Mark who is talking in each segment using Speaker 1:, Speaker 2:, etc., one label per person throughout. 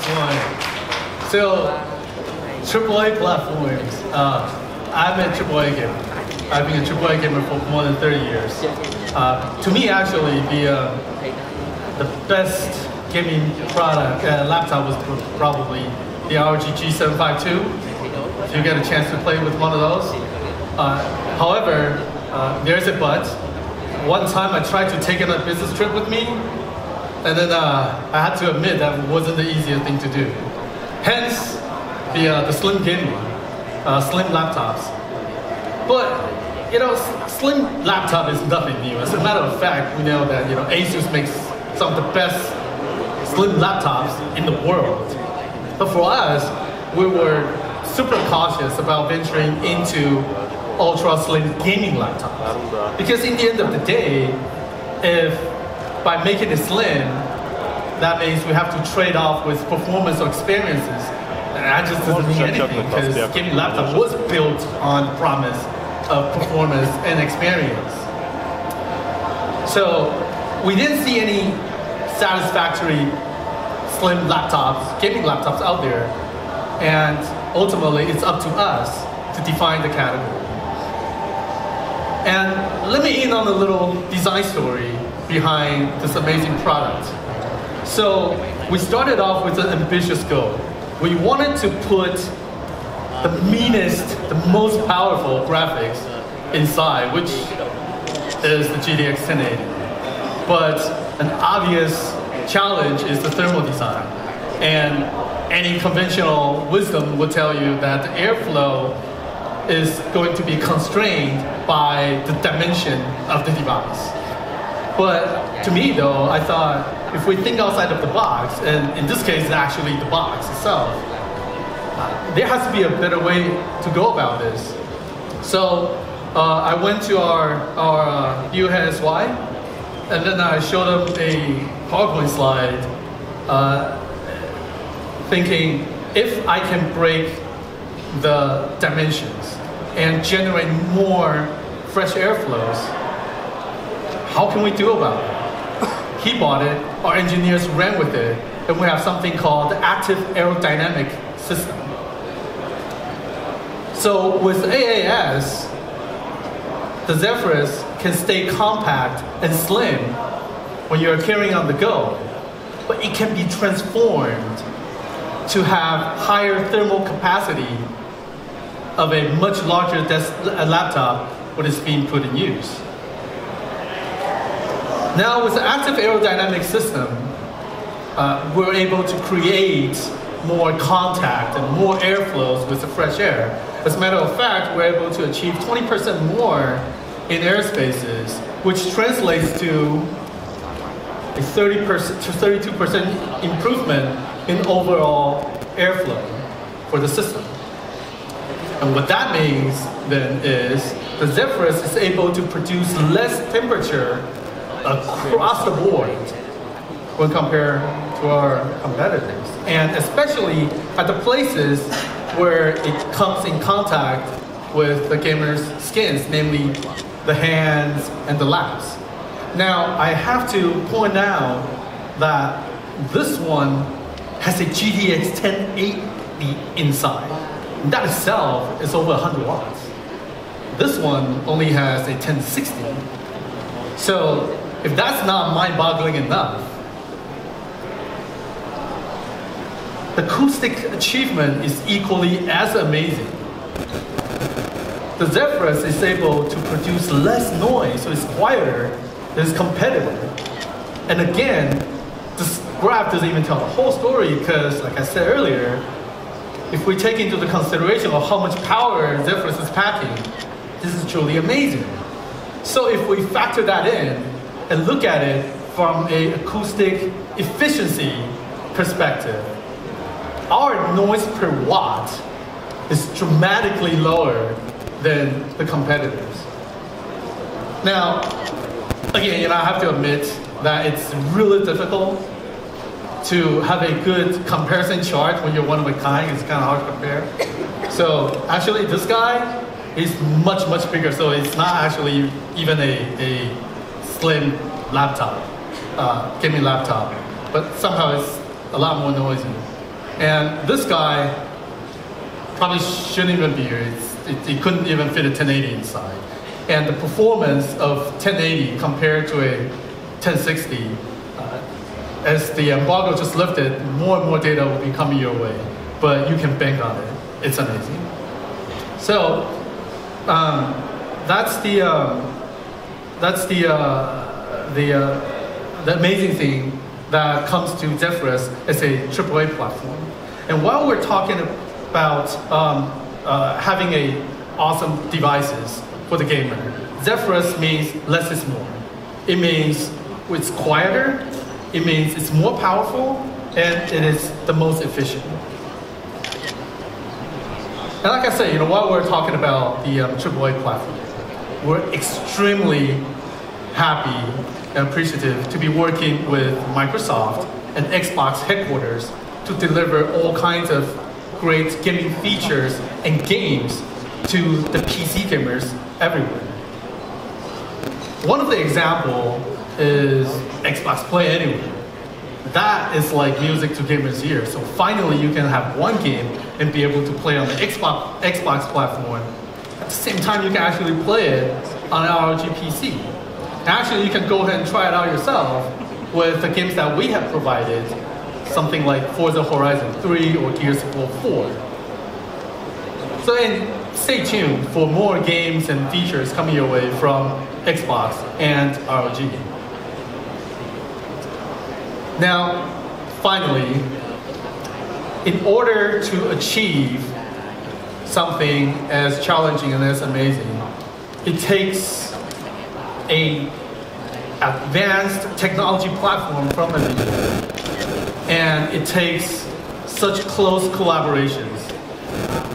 Speaker 1: this one. So, AAA platforms. I'm a AAA gamer. I've been a AAA gamer for more than 30 years. To me, actually, the best gaming product laptop was probably the ROG G752. If you get a chance to play with one of those. However, there's a but. One time I tried to take it on a business trip with me, and then I had to admit that wasn't the easiest thing to do. Hence, the slim gaming, slim laptops. But, you know, slim laptop is nothing new. As a matter of fact, we know that, you know, Asus makes some of the best slim laptops in the world. But for us, we were super cautious about venturing into ultra-slim gaming laptops. Because in the end of the day, if by making it slim, that means we have to trade off with performance or experiences. And that just doesn't mean anything, because gaming laptop was built on promise of performance and experience. So we didn't see any satisfactory slim laptops, gaming laptops out there. And ultimately, it's up to us to define the category. And let me in on a little design story behind this amazing product. So we started off with an ambitious goal. We wanted to put the meanest, the most powerful graphics inside, which is the GTX 1080. But an obvious challenge is the thermal design. And any conventional wisdom would tell you that the airflow is going to be constrained by the dimension of the device. But to me though, I thought if we think outside of the box, and in this case actually the box itself, there has to be a better way to go about this. So I went to our head SY, and then I showed them a PowerPoint slide thinking if I can break the dimensions and generate more fresh airflows, how can we do about it? He bought it, our engineers ran with it, and we have something called the active aerodynamic system. So with AAS, the Zephyrus can stay compact and slim when you're carrying on the go, but it can be transformed to have higher thermal capacity of a much larger laptop when it's being put in use. Now with the active aerodynamic system, we're able to create more contact and more airflows with the fresh air. As a matter of fact, we're able to achieve 20% more in airspaces, which translates to a 30% to 32% improvement in overall airflow for the system. And what that means then is the Zephyrus is able to produce less temperature across the board when compared to our competitors. And especially at the places where it comes in contact with the gamer's skins, namely the hands and the laps. Now, I have to point out that this one has a GTX 1080 inside. That itself is over 100 watts. This one only has a 1060. So if that's not mind-boggling enough, the acoustic achievement is equally as amazing. The Zephyrus is able to produce less noise, so it's quieter, it's competitive. And again, this graph doesn't even tell the whole story because, like I said earlier, if we take into the consideration of how much power Zephyrus is packing, this is truly amazing. So if we factor that in and look at it from an acoustic efficiency perspective, our noise per watt is dramatically lower than the competitors. Now, again, I have to admit that it's really difficult to have a good comparison chart when you're one of a kind. It's kind of hard to compare. So actually, this guy is much, much bigger. So it's not actually even a slim laptop, gaming laptop. But somehow it's a lot more noisy. And this guy probably shouldn't even be here. It couldn't even fit a 1080 inside. And the performance of 1080 compared to a 1060, as the embargo just lifted, more and more data will be coming your way. But you can bank on it. It's amazing. So that's the amazing thing that comes to Zephyrus as a AAA platform. And while we're talking about having awesome devices for the gamer, Zephyrus means less is more. It means it's quieter, it means it's more powerful, and it is the most efficient. And like I said, while we're talking about the AAA platform, we're extremely happy and appreciative to be working with Microsoft and Xbox headquarters to deliver all kinds of great gaming features and games to the PC gamers everywhere. One of the examples is Xbox Play Anywhere. That is like music to gamers' ears. So finally you can have one game and be able to play on the Xbox platform. At the same time, you can actually play it on an ROG PC. And actually, you can go ahead and try it out yourself with the games that we have provided, something like Forza Horizon 3 or Gears of War 4. So stay tuned for more games and features coming your way from Xbox and ROG. Now, finally, in order to achieve something as challenging and as amazing, it takes an advanced technology platform from Nvidia, and it takes such close collaborations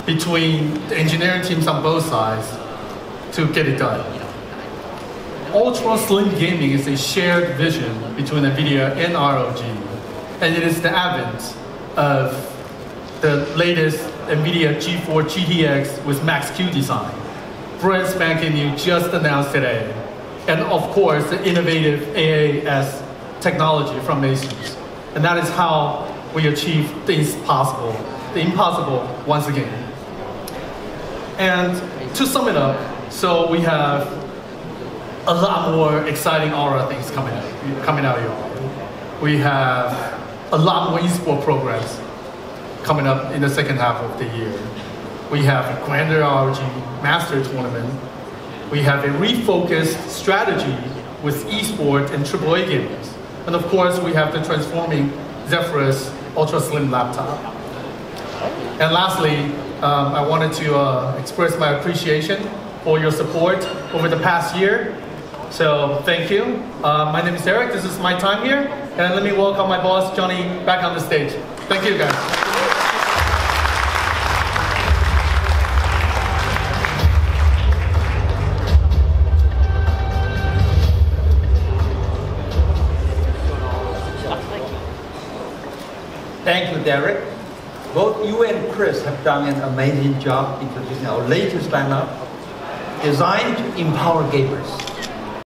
Speaker 1: between the engineering teams on both sides to get it done. Ultra-slim gaming is a shared vision between Nvidia and ROG, and it is the advent of the latest Nvidia Geforce GTX with Max-Q design, brand spanking new, just announced today. And of course, the innovative AAS technology from Asus. And that is how we achieve the impossible once again. And to sum it up, so we have a lot more exciting Aura things coming out here. We have a lot more esports programs coming up in the second half of the year. We have a grander ROG Master Tournament. We have a refocused strategy with esports and AAA gamers. And of course, we have the transforming Zephyrus Ultra Slim laptop. And lastly, I wanted to express my appreciation for your support over the past year. So thank you. My name is Eric. This is my time here. And let me welcome my boss, Johnny, back on the stage. Thank you, guys.
Speaker 2: Thank you, Derek. Both you and Chris have done an amazing job introducing our latest lineup, designed to empower gamers.